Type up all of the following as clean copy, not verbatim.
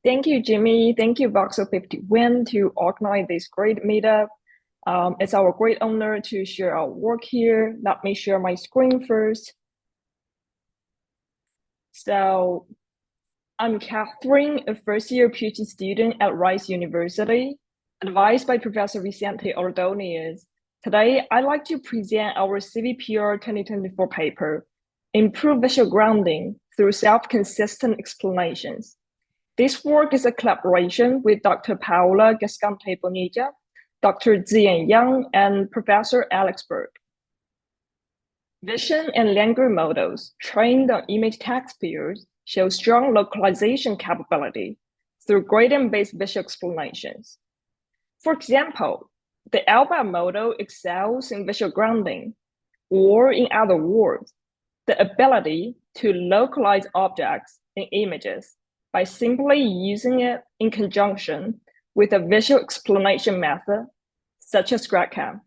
Thank you, Jimmy. Thank you, Voxel 51, to organize this great meetup. It's our great honor to share our work here. Let me share my screen first. So I'm Catherine, a first-year Ph.D. student at Rice University, advised by Professor Vicente Ordóñez. Today, I'd like to present our CVPR 2024 paper, Improve Visual Grounding Through Self-Consistent Explanations. This work is a collaboration with Dr. Paola Cascante-Bonilla, Dr. Zian Yang, and Professor Alex Brook. Vision and language models trained on image text pairs show strong localization capability through gradient-based visual explanations. For example, the ALBA model excels in visual grounding, or in other words, the ability to localize objects in images by simply using it in conjunction with a visual explanation method, such as GradCam.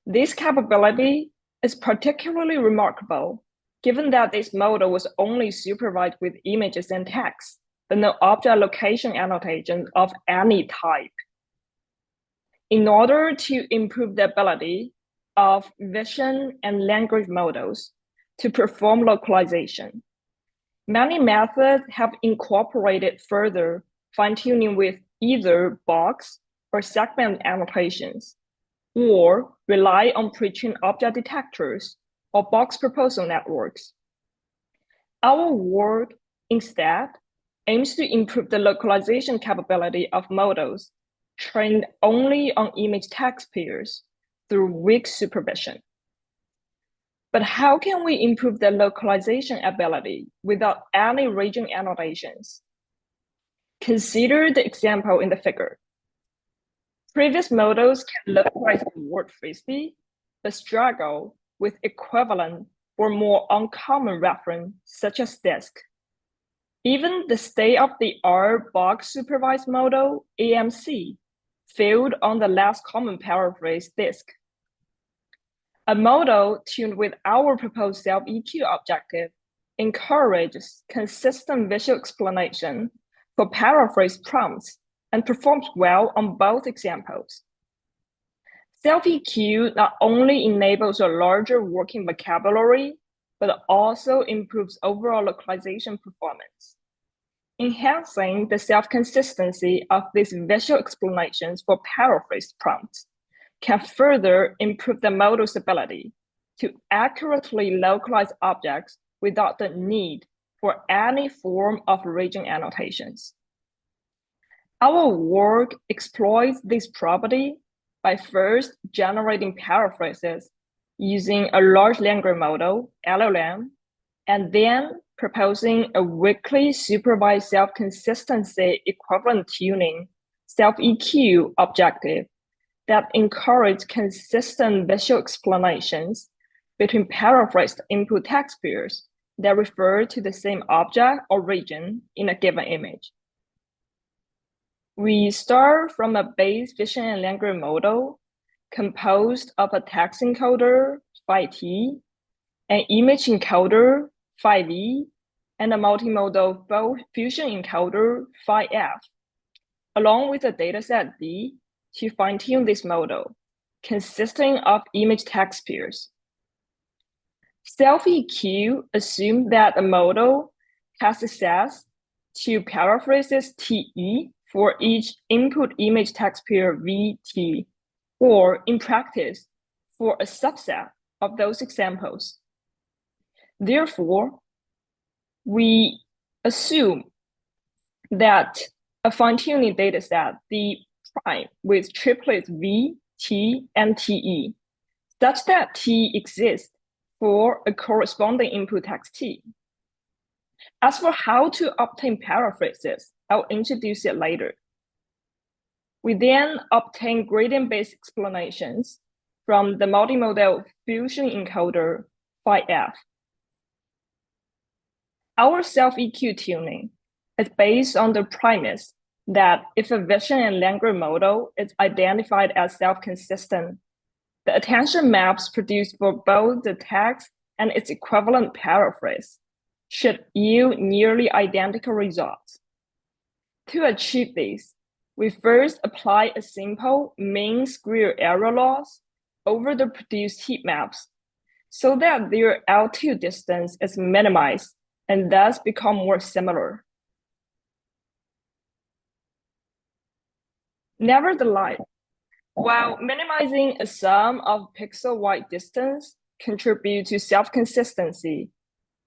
This capability is particularly remarkable, given that this model was only supervised with images and text, but no object location annotations of any type. In order to improve the ability of vision and language models to perform localization, many methods have incorporated further fine-tuning with either box or segment annotations, or rely on pre-trained object detectors or box proposal networks. Our work instead aims to improve the localization capability of models trained only on image text pairs through weak supervision. But how can we improve the localization ability without any region annotations? Consider the example in the figure. Previous models can localize the word frisbee, but struggle with equivalent or more uncommon reference, such as disk. Even the state-of-the-art box supervised model, AMC, failed on the less common paraphrase disk. A model tuned with our proposed SelfEQ objective encourages consistent visual explanation for paraphrase prompts and performs well on both examples. SelfEQ not only enables a larger working vocabulary, but also improves overall localization performance. Enhancing the self-consistency of these visual explanations for paraphrase prompts can further improve the model's ability to accurately localize objects without the need for any form of region annotations. Our work exploits this property by first generating paraphrases using a large language model, LLM, and then proposing a weakly supervised self-consistency equivalent tuning, SelfEQ objective that encourage consistent visual explanations between paraphrased input text pairs that refer to the same object or region in a given image. We start from a base vision and language model composed of a text encoder, phi-t, an image encoder, phi-v, and a multimodal fusion encoder, phi-f, along with a dataset D to fine-tune this model, consisting of image text pairs. SelfEQ assumes that the model has access to paraphrases TE for each input image text pair VT, or in practice, for a subset of those examples. Therefore, we assume that a fine-tuning dataset, the prime with triplets V, T, and TE, such that T exists for a corresponding input text T. As for how to obtain paraphrases, I'll introduce it later. We then obtain gradient-based explanations from the multimodal fusion encoder phi-f. Our SelfEQ tuning is based on the premise that if a vision and language model is identified as self-consistent, the attention maps produced for both the text and its equivalent paraphrase should yield nearly identical results. To achieve this, we first apply a simple mean square error loss over the produced heat maps so that their L2 distance is minimized and thus become more similar. Nevertheless, while minimizing a sum of pixel-wide distance contribute to self-consistency,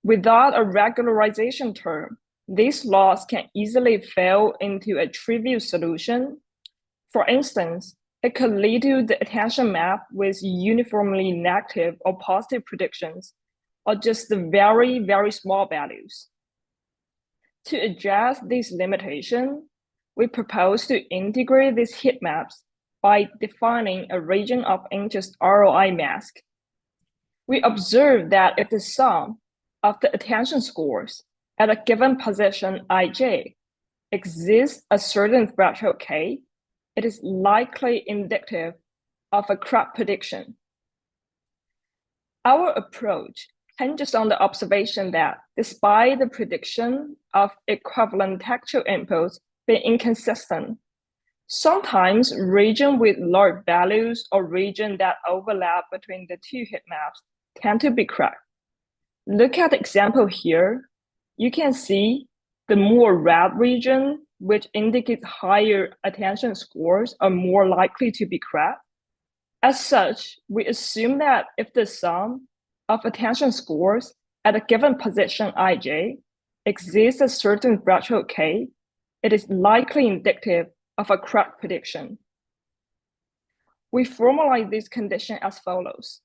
without a regularization term, this loss can easily fail into a trivial solution. For instance, it could lead to the attention map with uniformly negative or positive predictions, or just the very, very small values. To address this limitation, we propose to integrate these heat maps by defining a region of interest ROI mask. We observe that if the sum of the attention scores at a given position ij exists a certain threshold k, it is likely indicative of a correct prediction. Our approach hinges on the observation that despite the prediction of equivalent textual inputs being inconsistent, sometimes regions with large values or regions that overlap between the two heat maps tend to be correct. Look at the example here. You can see the more red region, which indicates higher attention scores, are more likely to be correct. As such, we assume that if the sum of attention scores at a given position ij exists a certain threshold k, it is likely indicative of a correct prediction. We formalize this condition as follows.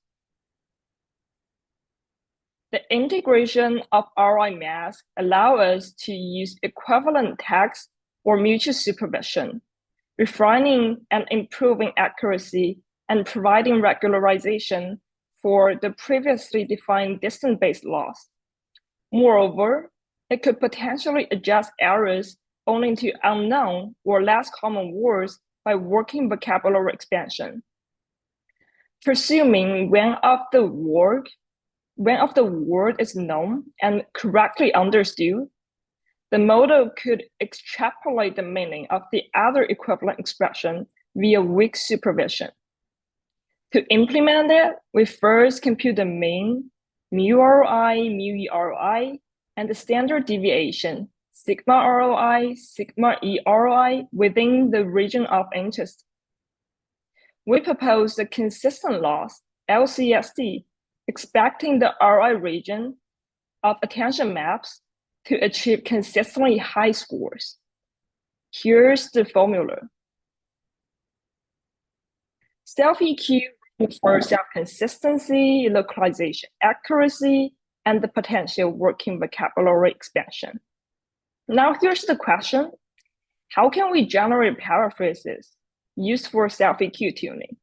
The integration of ROI mask allows us to use equivalent text or mutual supervision, refining and improving accuracy and providing regularization for the previously defined distance-based loss. Moreover, it could potentially adjust errors only to unknown or less common words by working vocabulary expansion. Presuming when of the word is known and correctly understood, the model could extrapolate the meaning of the other equivalent expression via weak supervision. To implement it, we first compute the mean, mu ROI, mu E ROI, and the standard deviation, sigma ROI, sigma E ROI, within the region of interest. We propose the consistent loss, LCSD, expecting the ROI region of attention maps to achieve consistently high scores. Here's the formula. SelfEQ for self-consistency, localization accuracy, and the potential working vocabulary expansion. Now here's the question. How can we generate paraphrases used for SelfEQ tuning?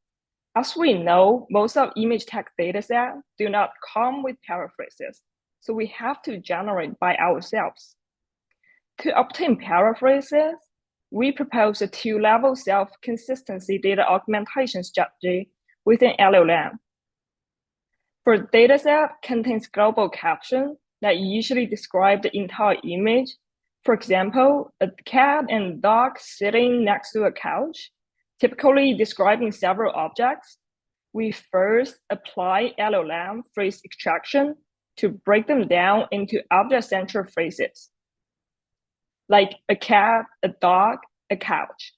As we know, most of image text datasets do not come with paraphrases, so we have to generate by ourselves. To obtain paraphrases, we propose a two-level self-consistency data augmentation strategy with an LLM. For dataset contains global caption that usually describe the entire image. For example, a cat and dog sitting next to a couch, typically describing several objects. We first apply LLM phrase extraction to break them down into object-centered phrases, like a cat, a dog, a couch.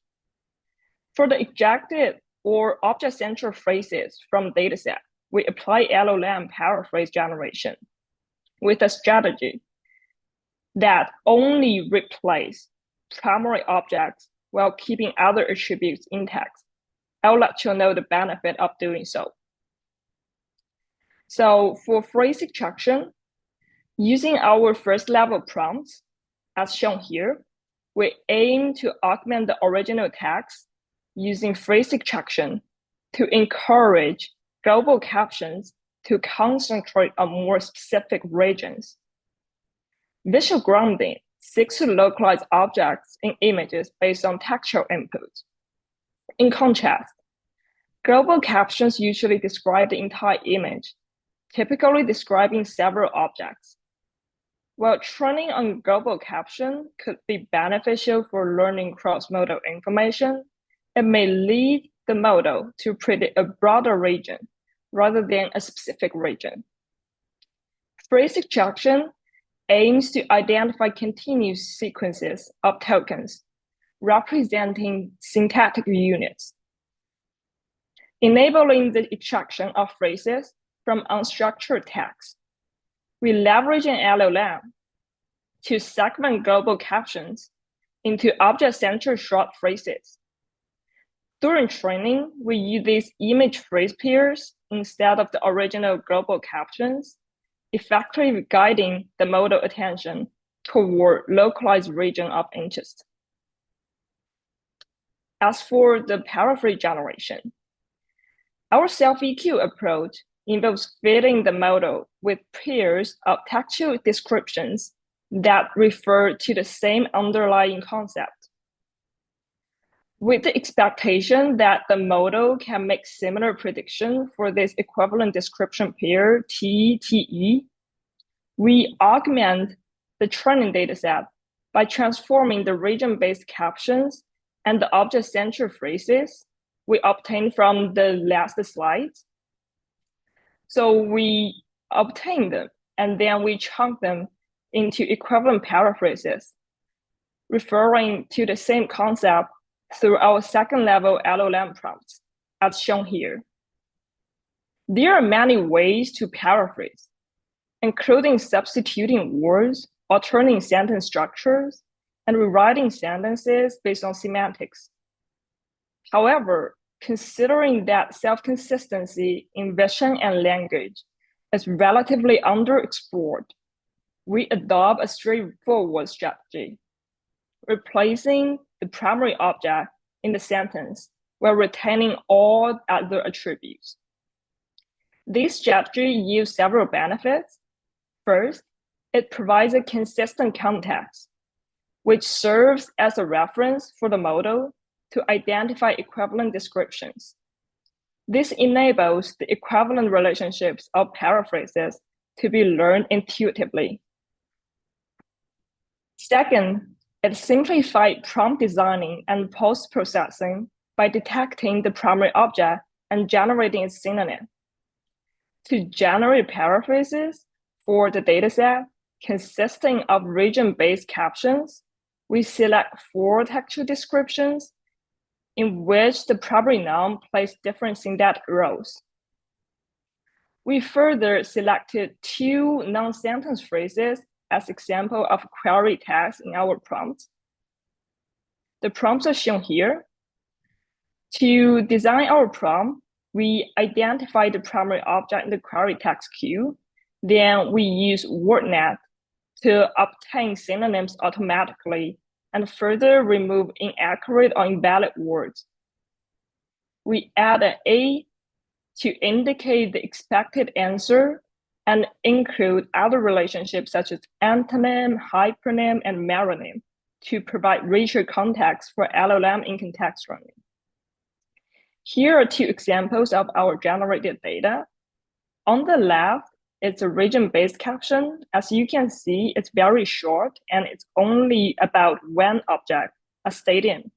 For the ejected or object-centered phrases from dataset, we apply LLM paraphrase generation with a strategy that only replace primary objects while keeping other attributes intact. I'll let you know the benefit of doing so. So for phrase extraction, using our first level prompts, as shown here, we aim to augment the original text using phrase extraction to encourage global captions to concentrate on more specific regions. Visual grounding seeks to localize objects in images based on textual inputs. In contrast, global captions usually describe the entire image, typically describing several objects. While training on global caption could be beneficial for learning cross-modal information, it may lead the model to predict a broader region rather than a specific region. Phrase extraction aims to identify continuous sequences of tokens representing syntactic units, enabling the extraction of phrases from unstructured text. We leverage an LLM to segment global captions into object-centered short phrases. During training, we use these image phrase pairs instead of the original global captions, effectively guiding the model attention toward localized region of interest. As for the paraphrase generation, our SelfEQ approach involves fitting the model with pairs of textual descriptions that refer to the same underlying concept, with the expectation that the model can make similar prediction for this equivalent description pair TTE. We augment the training dataset by transforming the region-based captions and the object-centered phrases we obtained from the last slides. So we obtain them, and then we chunk them into equivalent paraphrases, referring to the same concept through our second-level LLM prompts, as shown here. There are many ways to paraphrase, including substituting words, altering sentence structures, and rewriting sentences based on semantics. However, considering that self-consistency in vision and language is relatively underexplored, we adopt a straightforward strategy, replacing the primary object in the sentence while retaining all other attributes. This strategy yields several benefits. First, it provides a consistent context, which serves as a reference for the model to identify equivalent descriptions. This enables the equivalent relationships of paraphrases to be learned intuitively. Second, it simplifies prompt designing and post-processing by detecting the primary object and generating a synonym. To generate paraphrases for the dataset consisting of region-based captions, we select 4 textual descriptions in which the primary noun plays different syntactic roles. We further selected 2 non-sentence phrases as example of query tags in our prompt. The prompts are shown here. To design our prompt, we identify the primary object in the query text queue. Then we use WordNet to obtain synonyms automatically and further remove inaccurate or invalid words. We add an A to indicate the expected answer and include other relationships such as antonym, hypernym, and meronym to provide richer context for LLM in context learning. Here are 2 examples of our generated data. On the left, it's a region-based caption. As you can see, it's very short and it's only about one object, a stadium.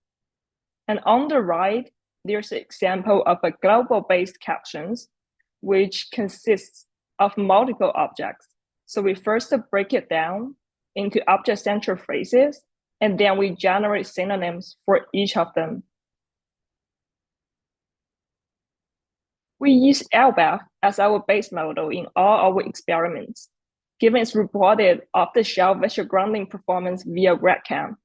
And on the right, there's an example of a global-based captions, which consists of multiple objects. So we first break it down into object-centered phrases, and then we generate synonyms for each of them. We use LBAF as our base model in all our experiments, given its reported off-the-shelf visual grounding performance via RedCam.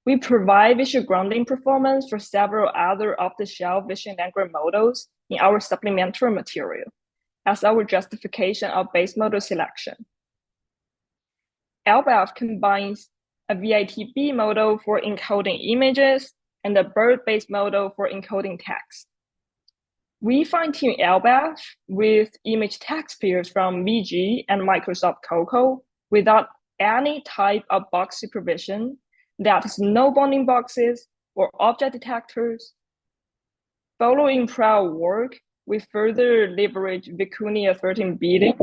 We provide visual grounding performance for several other off-the-shelf vision language models in our supplementary material as our justification of base model selection. LBAF combines a VITB model for encoding images and a BERT-based model for encoding text. We fine-tune LBAF with image text pairs from VG and Microsoft Cocoa without any type of box supervision, that is no bounding boxes or object detectors. Following prior work, we further leverage Vicuña 13 bidding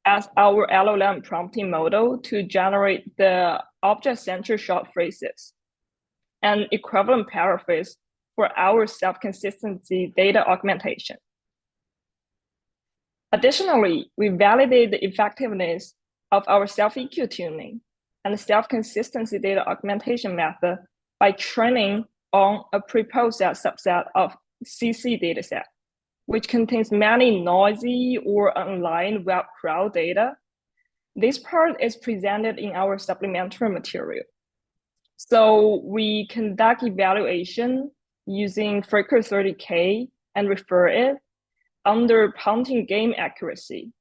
as our LLM prompting model to generate the object-centered short phrases and equivalent paraphrase for our self-consistency data augmentation. Additionally, we validate the effectiveness of our SelfEQ tuning and self-consistency data augmentation method by training on a preprocessed subset of CC dataset, which contains many noisy or unaligned web crowd data. This part is presented in our supplementary material. So we conduct evaluation using Flickr 30K and refer it under punting game accuracy,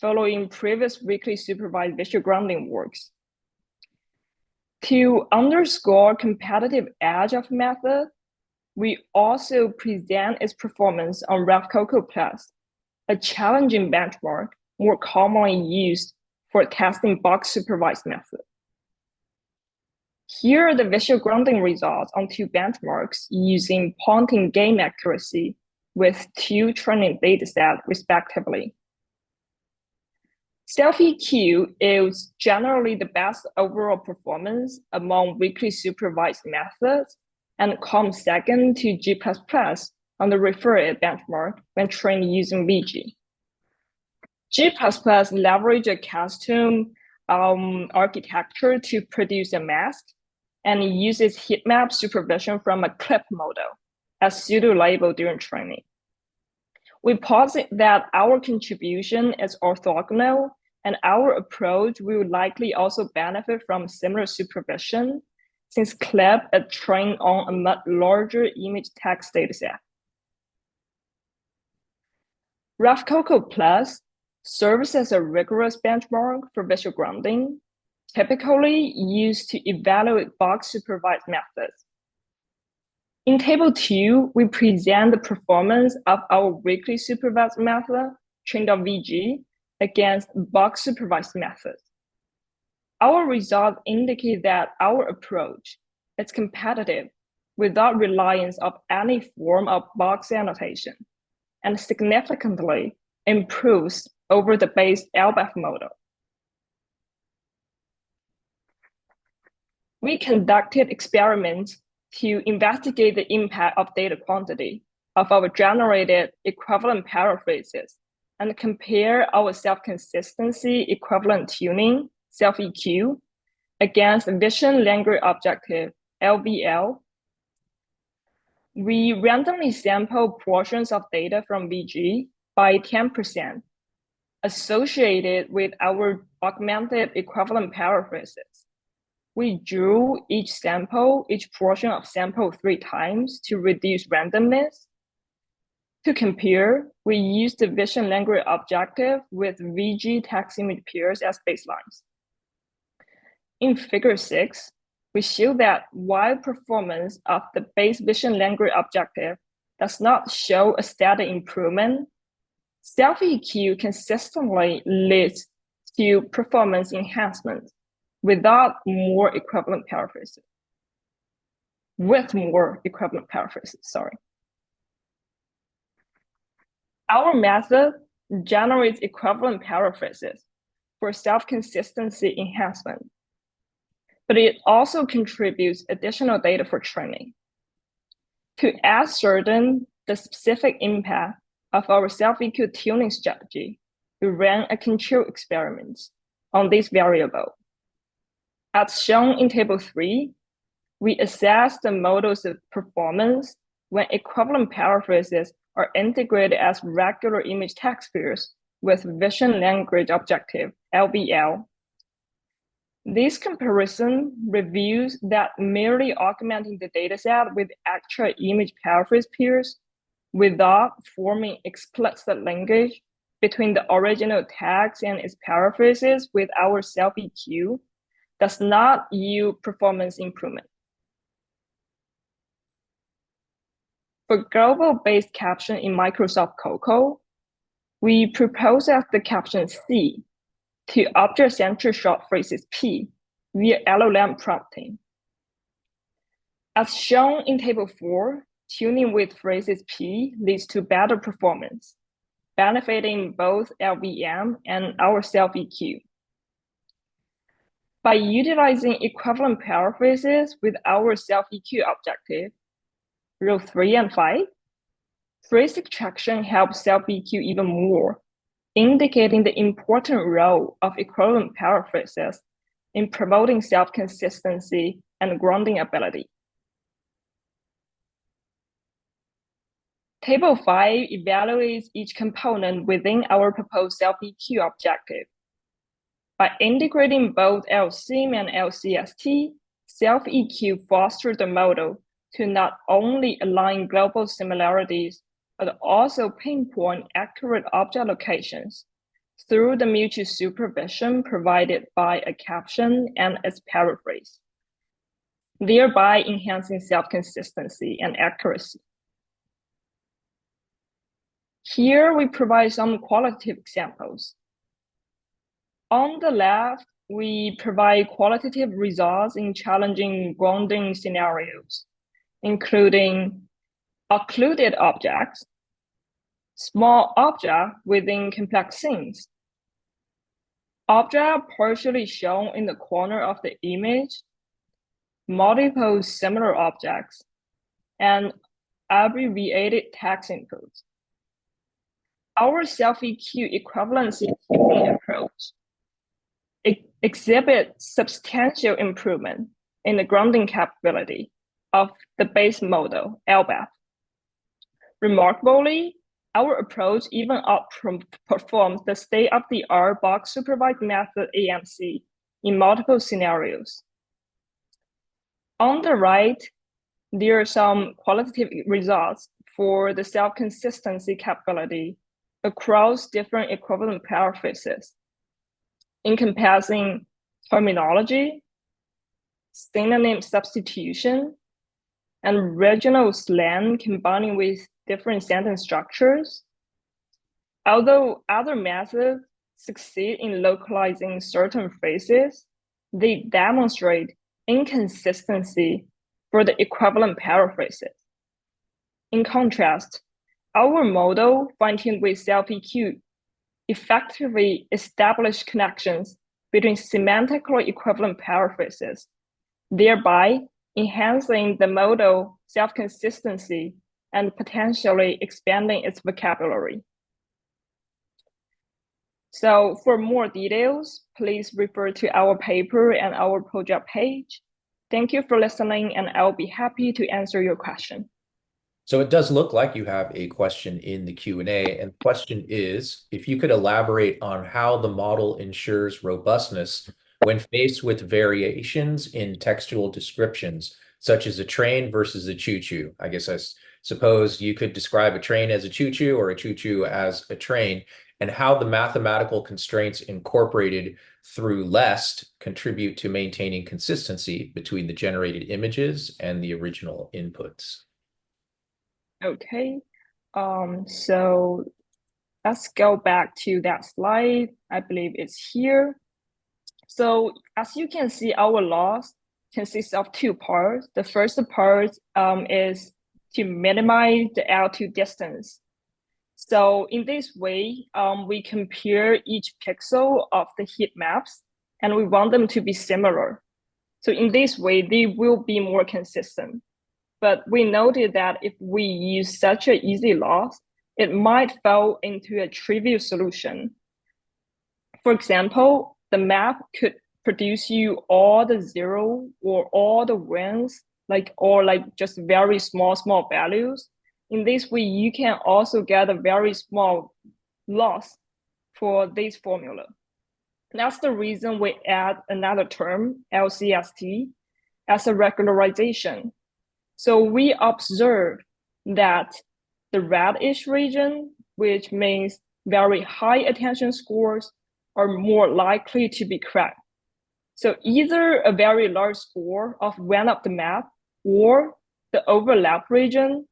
following previous weakly supervised visual grounding works. To underscore competitive edge of method, we also present its performance on RefCoco Plus, a challenging benchmark more commonly used for testing box supervised method. Here are the visual grounding results on two benchmarks using punting game accuracy with two training datasets respectively. SelfEQ is generally the best overall performance among weakly supervised methods and comes second to G++ on the referred benchmark when trained using VG. G++ leverage a custom architecture to produce a mask and uses heatmap supervision from a clip model as pseudo-label during training. We posit that our contribution is orthogonal and our approach will likely also benefit from similar supervision since clip is trained on a much larger image text dataset. RefCoco Plus serves as a rigorous benchmark for visual grounding, typically used to evaluate box supervised methods. In Table 2, we present the performance of our weakly supervised method trained on VG against box supervised methods. Our results indicate that our approach is competitive without reliance of any form of box annotation and significantly improves over the base LBAF model. We conducted experiments to investigate the impact of data quantity of our generated equivalent paraphrases and compare our self-consistency equivalent tuning, SelfEQ, against Vision Language Objective, LVL. We randomly sample portions of data from VG by 10% associated with our augmented equivalent paraphrases. We drew each portion of sample 3 times to reduce randomness. To compare, we used the Vision Language Objective with VG text image pairs as baselines. In Figure 6, we show that while performance of the base Vision Language Objective does not show a static improvement, SelfEQ consistently leads to performance enhancement without more equivalent paraphrases. Our method generates equivalent paraphrases for self-consistency enhancement, but it also contributes additional data for training. To ascertain the specific impact of our SelfEQ tuning strategy, we ran a control experiment on this variable. As shown in Table 3, we assess the model's performance when equivalent paraphrases are integrated as regular image text pairs with Vision Language Objective, LVL. This comparison reveals that merely augmenting the dataset with actual image paraphrase pairs without forming explicit linkage between the original text and its paraphrases with our SelfEQ does not yield performance improvement. For global-based caption in Microsoft Coco, we propose as the caption C to object-centered short phrases P via LLM prompting. As shown in Table 4, tuning with phrases P leads to better performance. benefiting both LVM and our SelfEQ. By utilizing equivalent paraphrases with our SelfEQ objective, rule 3 and 5, phrase extraction helps SelfEQ even more, indicating the important role of equivalent paraphrases in promoting self-consistency and grounding ability. Table 5 evaluates each component within our proposed SelfEQ objective. By integrating both LSIM and LCST, SelfEQ fosters the model to not only align global similarities, but also pinpoint accurate object locations through the mutual supervision provided by a caption and its paraphrase, thereby enhancing self-consistency and accuracy. Here we provide some qualitative examples. On the left, we provide qualitative results in challenging grounding scenarios, including occluded objects, small object within complex scenes, object partially shown in the corner of the image, multiple similar objects, and abbreviated text inputs. Our SelfEQ equivalency tuning approach exhibits substantial improvement in the grounding capability of the base model, LBAF. Remarkably, our approach even outperforms the state-of-the-art box-supervised method AMC in multiple scenarios. On the right, there are some qualitative results for the self-consistency capability across different equivalent paraphrases, encompassing terminology, synonym substitution, and regional slang combining with different sentence structures. Although other methods succeed in localizing certain phrases, they demonstrate inconsistency for the equivalent paraphrases. In contrast, our model, fine-tuned with SelfEQ, effectively established connections between semantically equivalent paraphrases, thereby enhancing the model self-consistency and potentially expanding its vocabulary. So for more details, please refer to our paper and our project page. Thank you for listening, and I'll be happy to answer your question. So it does look like you have a question in the Q&A, and the question is, if you could elaborate on how the model ensures robustness when faced with variations in textual descriptions, such as a train versus a choo-choo. I guess I suppose you could describe a train as a choo-choo or a choo-choo as a train, and how the mathematical constraints incorporated through LEST contribute to maintaining consistency between the generated images and the original inputs. Okay, so let's go back to that slide. I believe it's here. So as you can see, our loss consists of two parts. The first part is to minimize the L2 distance. So in this way, we compare each pixel of the heat maps, and we want them to be similar. So in this way, they will be more consistent. But we noted that if we use such an easy loss, it might fall into a trivial solution. For example, the map could produce you all the zero or all the ones, or just very small values. In this way, you can also get a very small loss for this formula. That's the reason we add another term, LCST, as a regularization. So we observe that the reddish region, which means very high attention scores, are more likely to be correct. So either a very large score of one of the map or the overlap region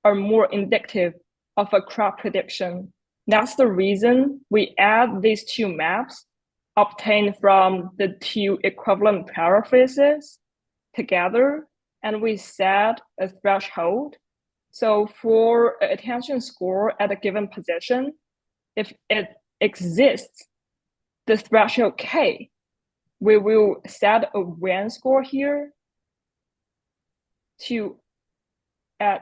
are more indicative of a correct prediction. That's the reason we add these two maps obtained from the two equivalent paraphrases together, and we set a threshold. So for an attention score at a given position, if it exists the threshold K, we will set a WAN score here to a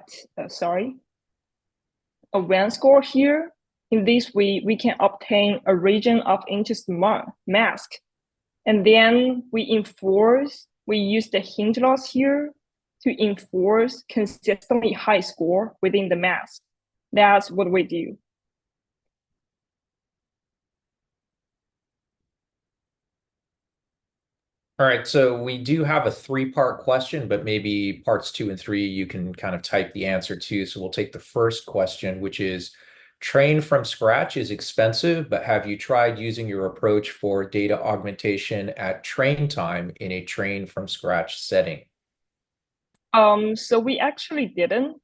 WAN score here. In this way, we can obtain a region of interest mask. And then we use the hinge loss here to enforce consistently high score within the mask. That's what we do. All right, so we do have a three-part question, but maybe parts 2 and 3, you can kind of type the answer to. So we'll take the first question, which is, train from scratch is expensive, but have you tried using your approach for data augmentation at train time in a train from scratch setting? So we actually didn't.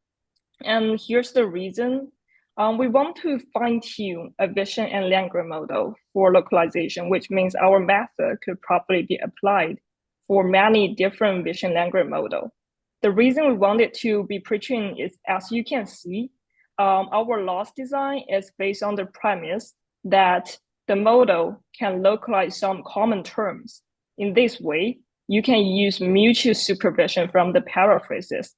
And here's the reason. We want to fine-tune a vision and language model for localization, which means our method could probably be applied for many different vision language models. The reason we want it to be pre-trained is, as you can see, our loss design is based on the premise that the model can localize some common terms. In this way, you can use mutual supervision from the paraphrases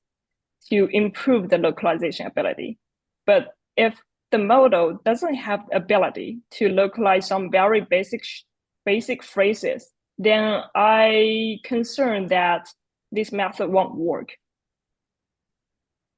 to improve the localization ability. But if the model doesn't have the ability to localize some very basic phrases, then I'm concerned that this method won't work.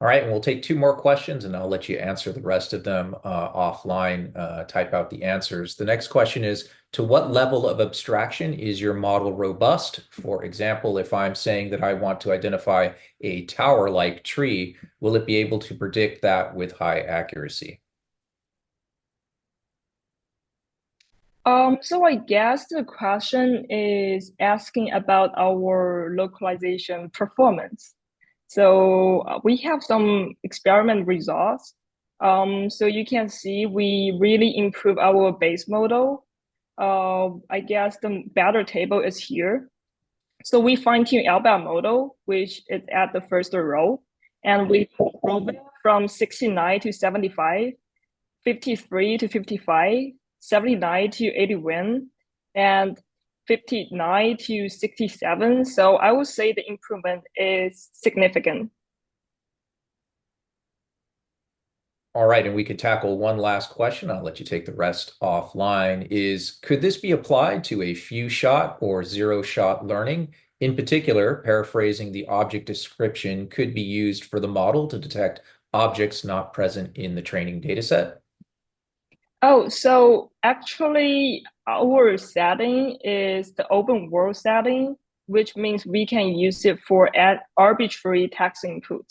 All right, and we'll take 2 more questions and I'll let you answer the rest of them offline, type out the answers. The next question is, to what level of abstraction is your model robust? For example, if I'm saying that I want to identify a tower-like tree, will it be able to predict that with high accuracy? So I guess the question is asking about our localization performance. So we have some experiment results. So you can see we really improve our base model. I guess the better table is here. So we fine-tune LBAP model, which is at the first row, and we improve it from 69 to 75, 53 to 55, 79 to 81, and 59 to 67. So I would say the improvement is significant. All right, and we could tackle one last question. I'll let you take the rest offline. Could this be applied to a few shot or 0-shot learning? In particular, paraphrasing the object description could be used for the model to detect objects not present in the training dataset. Oh, so actually our setting is the open world setting, which means we can use it for arbitrary text input.